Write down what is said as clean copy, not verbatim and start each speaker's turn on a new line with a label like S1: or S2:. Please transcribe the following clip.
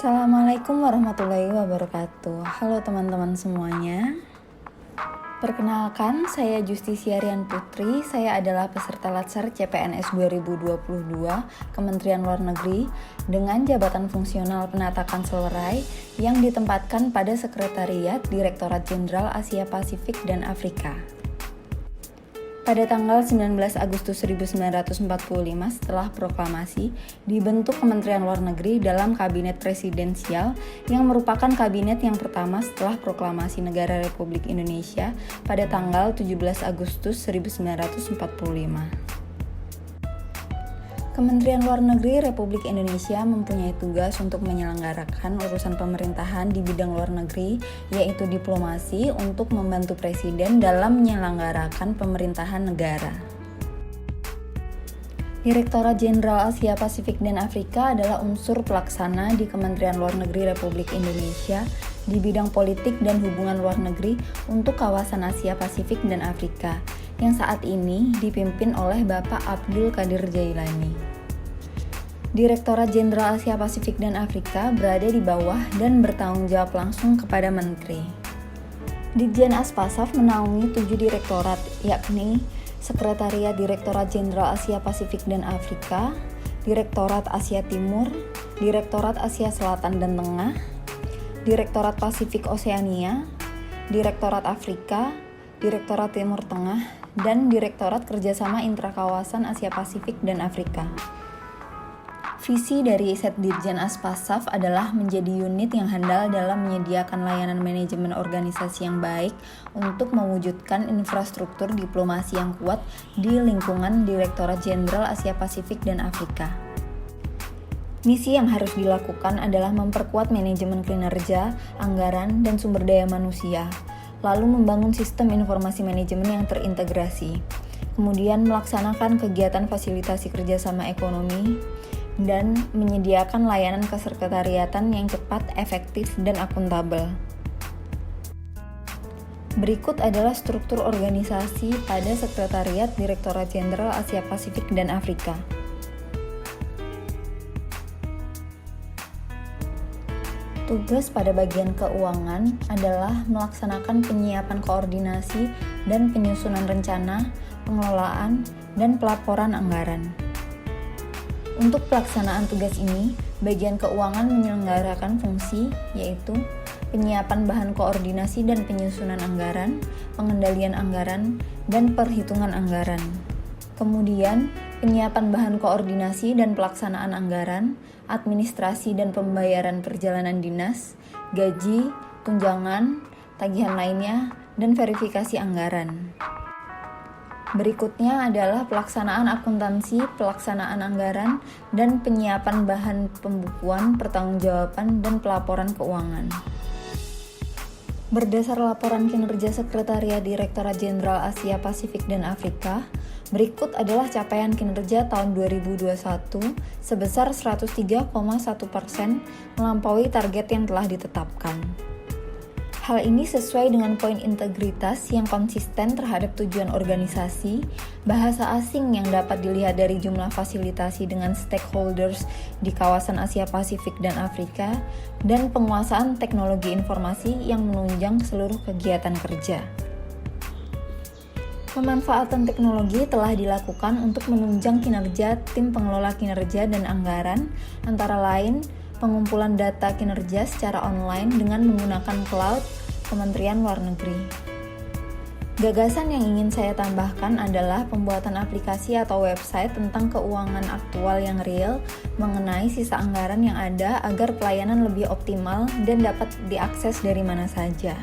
S1: Assalamualaikum warahmatullahi wabarakatuh. Halo teman-teman semuanya. Perkenalkan, saya Justisia Rian Putri. Saya adalah peserta Latsar CPNS 2022 Kementerian Luar Negeri dengan jabatan fungsional penata Kanselerai yang ditempatkan pada Sekretariat Direktorat Jenderal Asia Pasifik dan Afrika. Pada tanggal 19 Agustus 1945 setelah proklamasi, dibentuk Kementerian Luar Negeri dalam Kabinet Presidensial yang merupakan kabinet yang pertama setelah proklamasi Negara Republik Indonesia pada tanggal 17 Agustus 1945. Kementerian Luar Negeri Republik Indonesia mempunyai tugas untuk menyelenggarakan urusan pemerintahan di bidang luar negeri, yaitu diplomasi, untuk membantu Presiden dalam menyelenggarakan pemerintahan negara. Direktorat Jenderal Asia Pasifik dan Afrika adalah unsur pelaksana di Kementerian Luar Negeri Republik Indonesia di bidang politik dan hubungan luar negeri untuk kawasan Asia Pasifik dan Afrika, yang saat ini dipimpin oleh Bapak Abdul Qadir Jailani. Direktorat Jenderal Asia Pasifik dan Afrika berada di bawah dan bertanggung jawab langsung kepada Menteri. Ditjen Aspasaf menaungi 7 direktorat, yakni Sekretariat Direktorat Jenderal Asia Pasifik dan Afrika, Direktorat Asia Timur, Direktorat Asia Selatan dan Tengah, Direktorat Pasifik Oseania, Direktorat Afrika, Direktorat Timur Tengah, dan Direktorat Kerjasama Intrakawasan Asia Pasifik dan Afrika. Visi dari Setdirjen Aspasaf adalah menjadi unit yang handal dalam menyediakan layanan manajemen organisasi yang baik untuk mewujudkan infrastruktur diplomasi yang kuat di lingkungan Direktorat Jenderal Asia Pasifik dan Afrika. Misi yang harus dilakukan adalah memperkuat manajemen kinerja, anggaran, dan sumber daya manusia, lalu membangun sistem informasi manajemen yang terintegrasi, kemudian melaksanakan kegiatan fasilitasi kerjasama ekonomi, dan menyediakan layanan kesekretariatan yang cepat, efektif, dan akuntabel. Berikut adalah struktur organisasi pada Sekretariat Direktorat Jenderal Asia Pasifik dan Afrika. Tugas pada bagian keuangan adalah melaksanakan penyiapan koordinasi dan penyusunan rencana, pengelolaan, dan pelaporan anggaran. Untuk pelaksanaan tugas ini, bagian keuangan menyelenggarakan fungsi yaitu penyiapan bahan koordinasi dan penyusunan anggaran, pengendalian anggaran, dan perhitungan anggaran. Kemudian, penyiapan bahan koordinasi dan pelaksanaan anggaran, administrasi dan pembayaran perjalanan dinas, gaji, tunjangan, tagihan lainnya, dan verifikasi anggaran. Berikutnya adalah pelaksanaan akuntansi, pelaksanaan anggaran, dan penyiapan bahan pembukuan, pertanggungjawaban, dan pelaporan keuangan. Berdasar laporan kinerja Sekretariat Direktorat Jenderal Asia Pasifik dan Afrika, berikut adalah capaian kinerja tahun 2021 sebesar 103,1%, melampaui target yang telah ditetapkan. Hal ini sesuai dengan poin integritas yang konsisten terhadap tujuan organisasi, bahasa asing yang dapat dilihat dari jumlah fasilitasi dengan stakeholders di kawasan Asia Pasifik dan Afrika, dan penguasaan teknologi informasi yang menunjang seluruh kegiatan kerja. Pemanfaatan teknologi telah dilakukan untuk menunjang kinerja tim pengelola kinerja dan anggaran, antara lain pengumpulan data kinerja secara online dengan menggunakan cloud Kementerian Luar Negeri. Gagasan yang ingin saya tambahkan adalah pembuatan aplikasi atau website tentang keuangan aktual yang real mengenai sisa anggaran yang ada agar pelayanan lebih optimal dan dapat diakses dari mana saja.